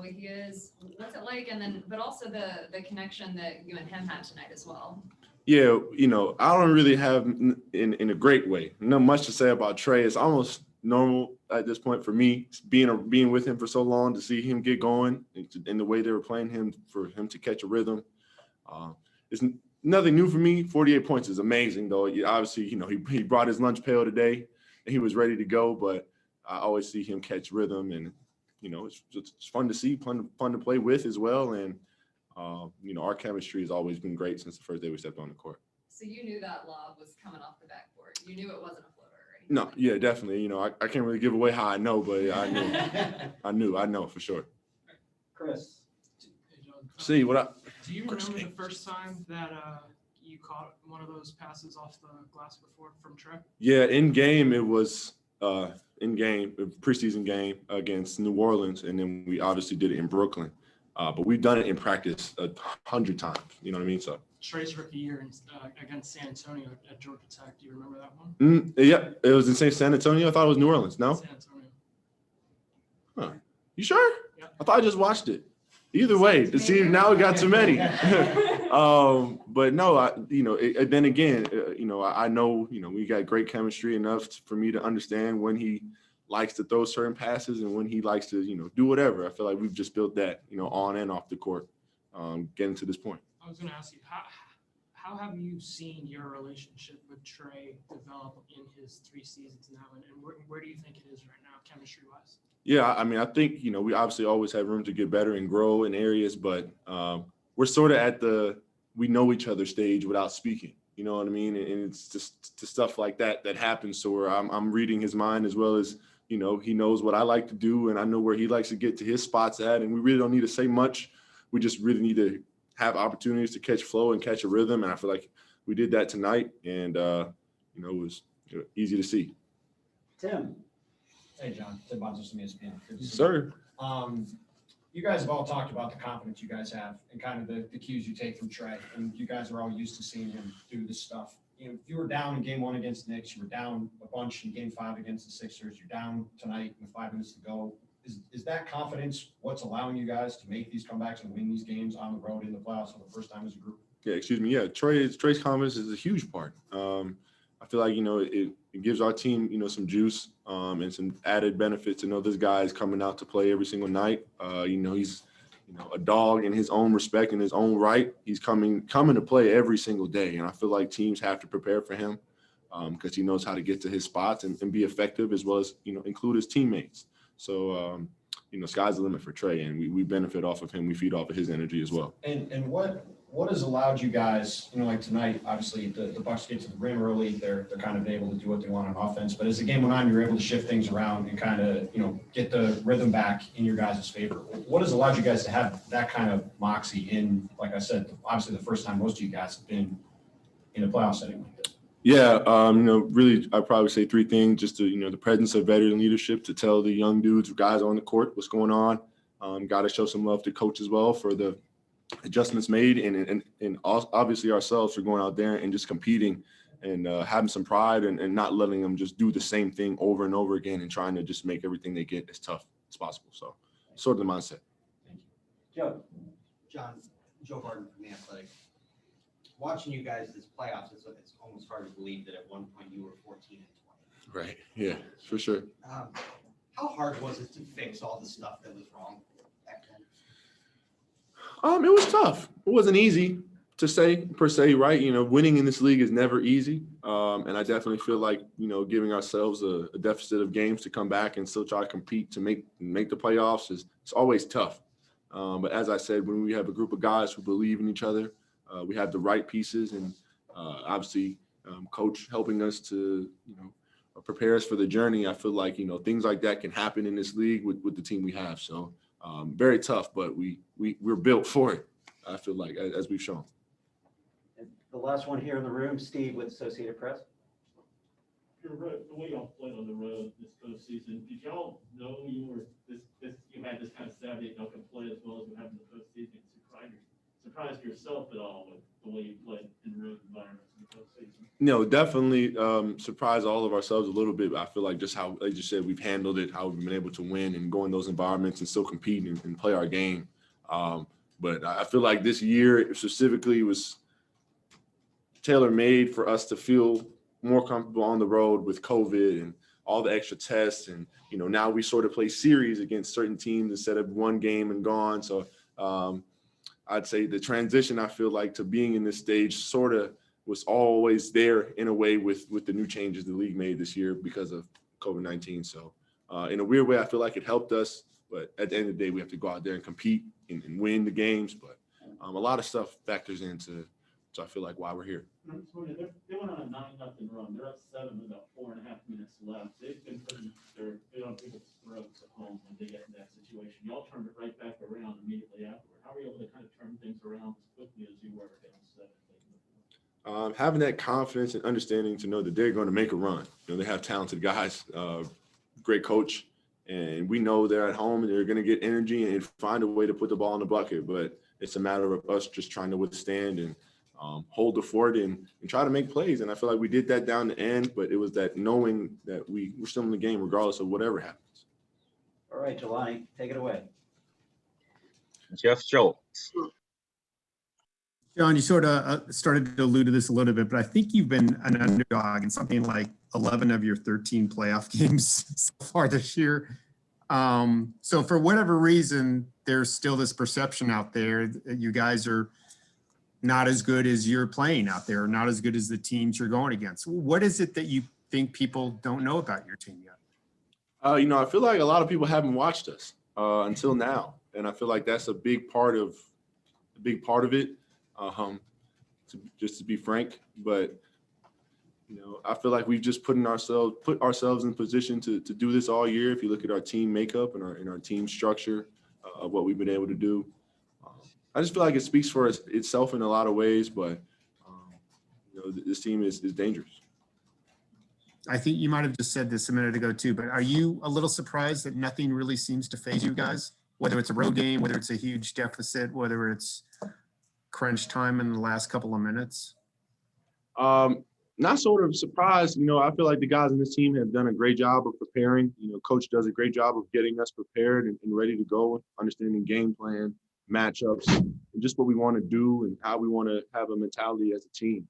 way he is. What's it like? And then, but also the connection that you and him had tonight as well. Yeah, I don't really have in a great way. Not much to say about Trey. It's almost normal at this point for me being with him for so long to see him get going and the way they were playing him for him to catch a rhythm. It's nothing new for me. 48 points is amazing, though. Obviously, he brought his lunch pail today and he was ready to go. But I always see him catch rhythm, and it's fun to see, fun to play with as well. And our chemistry has always been great since the first day we stepped on the court. So you knew that lob was coming off the backboard. You knew it wasn't a floater or anything. No, yeah, definitely. I can't really give away how I know, but I knew. I know for sure. Chris. Hey, John. See what I. Do you remember the first time that you caught one of those passes off the glass before from Trey? Yeah, in game it was preseason game against New Orleans, and then we obviously did it in Brooklyn. But we've done it in practice 100 times. You know what I mean? So Trey's rookie year against San Antonio at Georgia Tech. Do you remember that one? Yeah, it was in San Antonio. I thought it was New Orleans. No? San Antonio. Huh. You sure? Yeah. I thought I just watched it. Either way, to see now we got too many. But no, then again, I know, we got great chemistry enough for me to understand when he likes to throw certain passes and when he likes to, do whatever. I feel like we've just built that, on and off the court, getting to this point. I was going to ask you, how have you seen your relationship with Trey develop in his 3 seasons now, and where do you think it is right now, chemistry-wise? Yeah, I mean, I think, we obviously always have room to get better and grow in areas, but we're sort of at the we know each other stage without speaking. You know what I mean? And it's just the stuff like that happens. So where I'm reading his mind as well as, he knows what I like to do, and I know where he likes to get to his spots at, and we really don't need to say much. We just really need to have opportunities to catch flow and catch a rhythm, and I feel like we did that tonight, and it was easy to see. Tim. Hey, John. Tim Bonzo from ESPN. Sir. You guys have all talked about the confidence you guys have and kind of the cues you take from Trey, and you guys are all used to seeing him do this stuff. If you were down in game 1 against the Knicks, you were down a bunch in game 5 against the Sixers, you're down tonight with 5 minutes to go. Is that confidence what's allowing you guys to make these comebacks and win these games on the road in the playoffs for the first time as a group? Yeah, excuse me. Yeah, Trey's confidence is a huge part. I feel like, it gives our team, some juice and some added benefit to know this guy is coming out to play every single night. He's, a dog in his own respect, in his own right. He's coming to play every single day. And I feel like teams have to prepare for him because he knows how to get to his spots and be effective, as well as, include his teammates. So, sky's the limit for Trey, and we benefit off of him. We feed off of his energy as well. And what has allowed you guys, like tonight, obviously the Bucks get to the rim early. They're kind of able to do what they want on offense. But as the game went on, you're able to shift things around and kind of, get the rhythm back in your guys' favor. What has allowed you guys to have that kind of moxie in, like I said, obviously the first time most of you guys have been in a playoff setting like this? Yeah, really, I'd probably say 3 things. Just to, the presence of veteran leadership to tell the young dudes, guys on the court, what's going on. Got to show some love to coach as well for the adjustments made, and obviously ourselves for going out there and just competing and having some pride and not letting them just do the same thing over and over again and trying to just make everything they get as tough as possible. So sort of the mindset. Thank you. Joe. John, Joe Barton from The Athletic. Watching you guys this playoffs, it's almost hard to believe that at one point you were 14 and 20. Right. Yeah, for sure. How hard was it to fix all the stuff that was wrong back then? It was tough. It wasn't easy to say per se, right? Winning in this league is never easy. And I definitely feel like, giving ourselves a deficit of games to come back and still try to compete to make the playoffs it's always tough. But as I said, when we have a group of guys who believe in each other, we have the right pieces, and obviously coach helping us to, prepare us for the journey. I feel like, things like that can happen in this league with the team we have. So very tough, but we're built for it, I feel like, as we've shown. And the last one here in the room, Steve with Associated Press. The way y'all played on the road this postseason, did y'all know you had this kind of Saturday y'all could play as well as you have in the postseason? Surprised yourself at all with the way you played in road environments in the postseason? Definitely surprised all of ourselves a little bit. But I feel like just how, like you said, we've handled it, how we've been able to win and go in those environments and still compete and play our game. But I feel like this year specifically was tailor-made for us to feel more comfortable on the road with COVID and all the extra tests. And, now we sort of play series against certain teams instead of one game and gone. So I'd say the transition, I feel like, to being in this stage sort of was always there in a way with the new changes the league made this year because of COVID-19. So in a weird way, I feel like it helped us. But at the end of the day, we have to go out there and compete and win the games. But a lot of stuff factors into, so I feel like, why we're here. They went on a 9-0 run. They're up 7 with about 4.5 minutes left. They've been putting their feet on people's throats at home when they get in that situation. Y'all turned it right back around immediately afterward. How were you able to kind of turn things around as quickly as you were down 7? Having that confidence and understanding to know that they're going to make a run. They have talented guys, great coach, and we know they're at home and they're going to get energy and find a way to put the ball in the bucket. But it's a matter of us just trying to withstand and hold the fort and try to make plays. And I feel like we did that down the end, but it was that knowing that we're still in the game regardless of whatever happens. All right, Jelani, take it away. Jeff Schultz. John, you sort of started to allude to this a little bit, but I think you've been an underdog in something like 11 of your 13 playoff games so far this year. So for whatever reason, there's still this perception out there that you guys are not as good as you're playing out there, not as good as the teams you're going against. What is it that you think people don't know about your team yet? I feel like a lot of people haven't watched us until now. And I feel like that's a big part of it. Just to be frank, but I feel like we've just put ourselves in position to do this all year. If you look at our team makeup and our team structure of what we've been able to do, I just feel like it speaks for itself in a lot of ways. But this team is dangerous. I think you might have just said this a minute ago too, but are you a little surprised that nothing really seems to phase you guys? Whether it's a road game, whether it's a huge deficit, whether it's crunch time in the last couple of minutes? Not sort of surprised. I feel like the guys in this team have done a great job of preparing. Coach does a great job of getting us prepared and ready to go, understanding game plan, matchups, and just what we want to do and how we want to have a mentality as a team.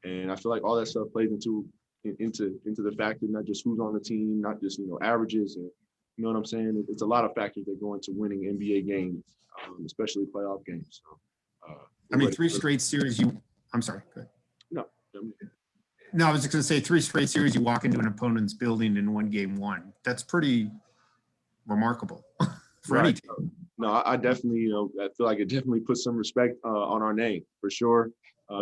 And I feel like all that stuff plays into the fact that not just who's on the team, not just averages, and you know what I'm saying. It's a lot of factors that go into winning NBA games, especially playoff games. So, I mean, 3 straight series. I'm sorry. Go ahead. No, I was just going to say 3 straight series. You walk into an opponent's building and win game 1. That's pretty remarkable for any team. No, I definitely, I feel like it definitely puts some respect on our name for sure.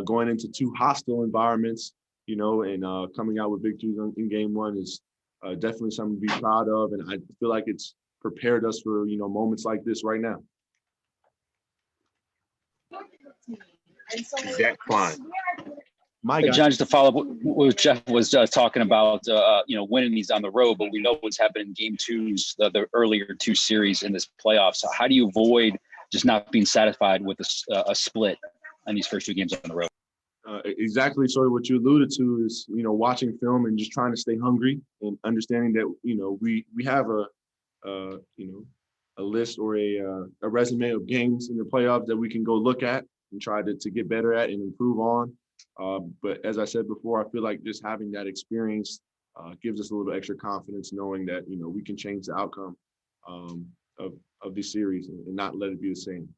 Going into 2 hostile environments, and coming out with victories in game 1 is definitely something to be proud of. And I feel like it's prepared us for, moments like this right now. Zach Klein. My guy. John, just to follow up what Jeff was talking about, winning these on the road, but we know what's happened in game 2s, the earlier 2 series in this playoffs. So how do you avoid just not being satisfied with a split on these first 2 games on the road? Exactly sort of what you alluded to is, watching film and just trying to stay hungry and understanding that, we have a list or a resume of games in the playoffs that we can go look at and try to get better at and improve on. But as I said before, I feel like just having that experience gives us a little extra confidence, knowing that, we can change the outcome of this series and not let it be the same.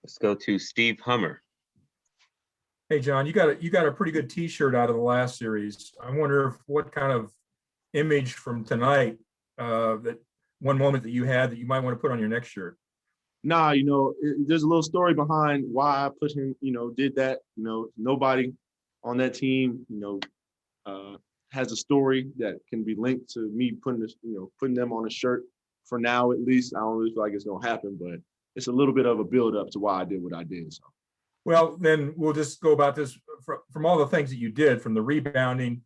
Let's go to Steve Hummer. Hey, John, you got a pretty good T-shirt out of the last series. I wonder what kind of image from tonight, that one moment that you had that you might want to put on your next shirt. Nah, there's a little story behind why I put him, did that. Nobody on that team, has a story that can be linked to me putting them on a shirt. For now, at least, I don't really feel like it's gonna happen, but it's a little bit of a build up to why I did what I did. So. Well, then we'll just go about this from all the things that you did, from the rebounding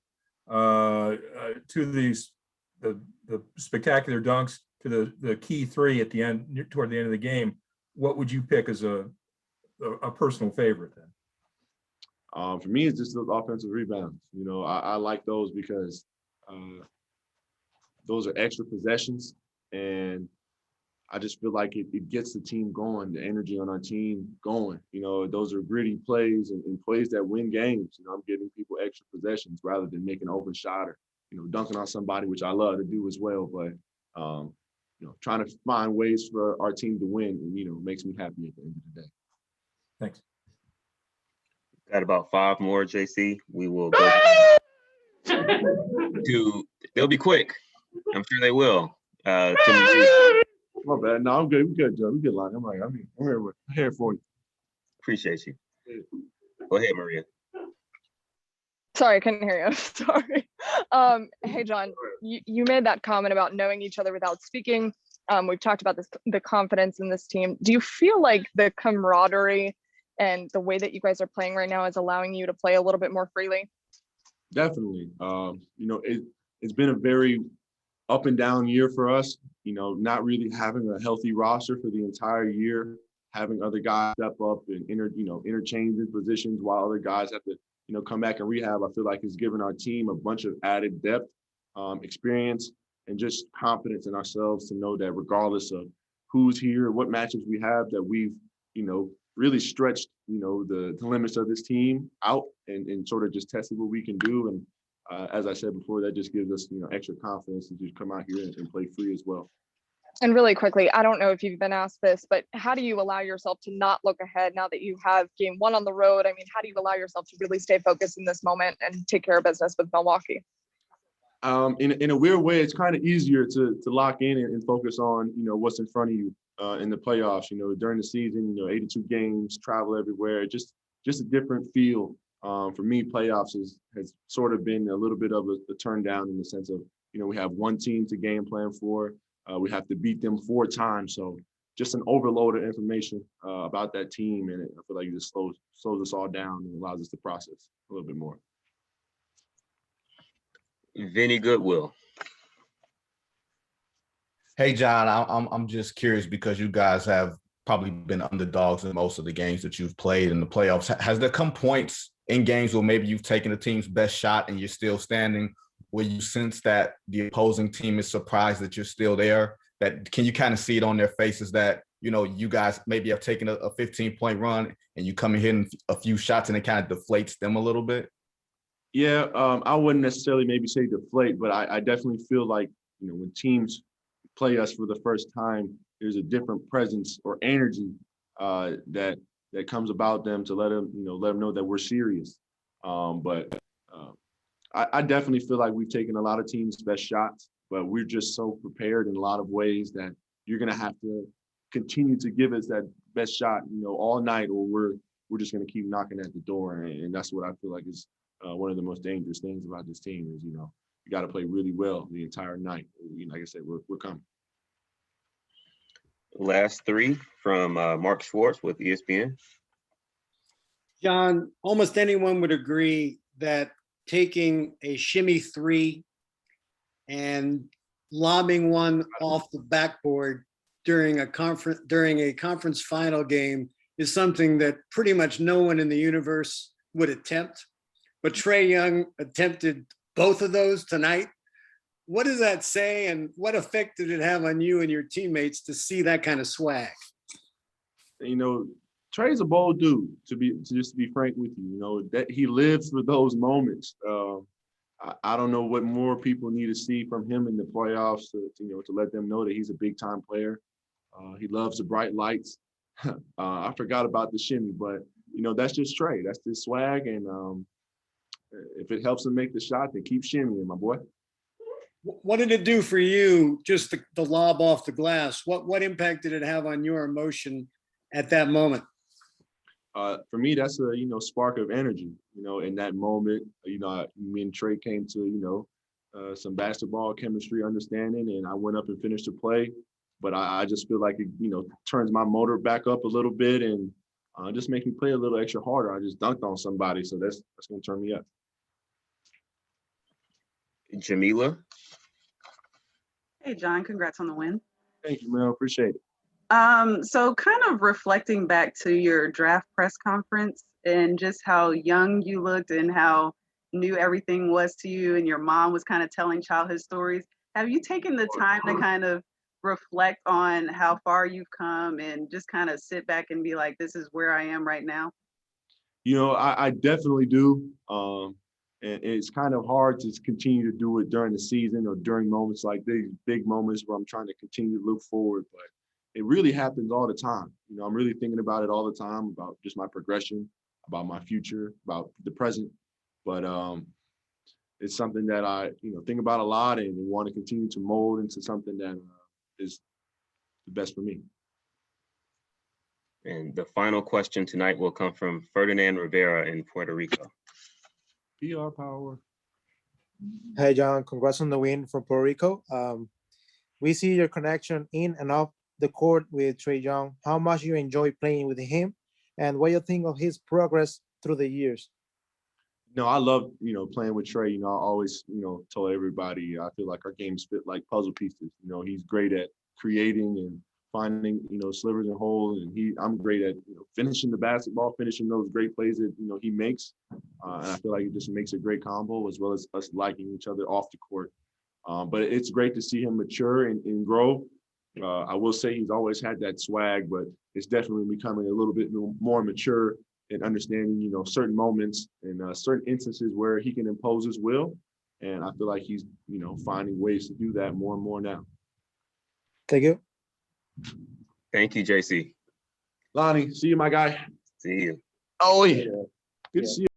to the spectacular dunks to the key 3 at the end, toward the end of the game. What would you pick as a personal favorite then? For me, it's just the offensive rebounds. You know, I like those because those are extra possessions, and I just feel like it gets the team going, the energy on our team going. You know, those are gritty plays and plays that win games. You know, I'm getting people extra possessions rather than making an open shot or, you know, dunking on somebody, which I love to do as well. But, you know, trying to find ways for our team to win, and, you know, makes me happy at the end of the day. Thanks. Got about 5 more, JC. We will go to, they'll be quick. I'm sure they will. My bad. No, I'm good. We good, Joe. We good, line. I'm here for you. Appreciate you. Go ahead, Maria. Sorry, I couldn't hear you. I'm sorry. Hey, John, you made that comment about knowing each other without speaking. We've talked about this, the confidence in this team. Do you feel like the camaraderie and the way that you guys are playing right now is allowing you to play a little bit more freely? Definitely. You know, it's been a very up and down year for us. You know, not really having a healthy roster for the entire year, having other guys step up and interchange in positions while other guys have to, you know, come back and rehab. I feel like it's given our team a bunch of added depth, experience, and just confidence in ourselves to know that regardless of who's here, what matchups we have, that we've, you know, really stretched, you know, the limits of this team out and sort of just tested what we can do. And as I said before, that just gives us, you know, extra confidence to just come out here and play free as well. And really quickly, I don't know if you've been asked this, but how do you allow yourself to not look ahead now that you have game 1 on the road? I mean, how do you allow yourself to really stay focused in this moment and take care of business with Milwaukee? In a weird way, it's kind of easier to lock in and focus on, you know, what's in front of you in the playoffs. You know, during the season, you know, 82 games, travel everywhere, just a different feel. For me, playoffs has sort of been a little bit of a turn down in the sense of, you know, we have one team to game plan for. We have to beat them 4 times. So just an overload of information about that team. And I feel like it just slows us all down and allows us to process a little bit more. Vinny Goodwill. Hey, John, I'm just curious because you guys have probably been underdogs in most of the games that you've played in the playoffs. Has there come points in games where maybe you've taken the team's best shot and you're still standing, where you sense that the opposing team is surprised that you're still there? That can you kind of see it on their faces that, you know, you guys maybe have taken a 15-point run and you come in hitting a few shots and it kind of deflates them a little bit? Yeah, I wouldn't necessarily maybe say deflate, but I definitely feel like, you know, when teams play us for the first time, there's a different presence or energy that comes about them to let them know that we're serious. But I definitely feel like we've taken a lot of teams' best shots, but we're just so prepared in a lot of ways that you're going to have to continue to give us that best shot, you know, all night, or we're just going to keep knocking at the door. And that's what I feel like is one of the most dangerous things about this team is, you know, you got to play really well the entire night. You know, like I said, we're coming. Last 3 from Mark Schwartz with ESPN. John, almost anyone would agree that taking a shimmy 3 and lobbing one off the backboard during a conference final game is something that pretty much no one in the universe would attempt. But Trae Young attempted both of those tonight. What does that say, and what effect did it have on you and your teammates to see that kind of swag? You know, Trae's a bold dude, to be frank with you. You know, that he lives for those moments. I don't know what more people need to see from him in the playoffs to let them know that he's a big time player. He loves the bright lights. I forgot about the shimmy, but you know, that's just Trae. That's his swag, and if it helps him make the shot, then keep shimmying, my boy. What did it do for you, just the lob off the glass? What impact did it have on your emotion at that moment? For me, that's a spark of energy. You know, in that moment, me and Trae came to some basketball chemistry understanding, and I went up and finished the play. But I just feel like it turns my motor back up a little bit and just make me play a little extra harder. I just dunked on somebody, so that's gonna turn me up. Jamila. Hey, John, congrats on the win. Thank you, man. Appreciate it. So kind of reflecting back to your draft press conference, and just how young you looked and how new everything was to you, and your mom was kind of telling childhood stories. Have you taken the time to kind of reflect on how far you've come and just kind of sit back and be like, this is where I am right now? I definitely do. And it's kind of hard to continue to do it during the season or during moments like these big moments where I'm trying to continue to look forward. But it really happens all the time. I'm really thinking about it all the time, about just my progression, about my future, about the present. But it's something that I, think about a lot and want to continue to mold into something that is the best for me. And the final question tonight will come from Ferdinand Rivera in Puerto Rico. PR power. Hey, John, congrats on the win from Puerto Rico. We see your connection in and off the court with Trae Young. How much you enjoy playing with him and what you think of his progress through the years? No, I love, playing with Trae. I always, told everybody, I feel like our games fit like puzzle pieces. He's great at creating and finding, slivers and holes. And I'm great at, finishing the basketball, finishing those great plays that, he makes. And I feel like it just makes a great combo, as well as us liking each other off the court. But it's great to see him mature and grow. I will say he's always had that swag, but it's definitely becoming a little bit more mature and understanding, certain moments and certain instances where he can impose his will. And I feel like he's, finding ways to do that more and more now. Thank you. Thank you, JC. Lonnie, see you, my guy. See you. Oh, yeah. Good to see you.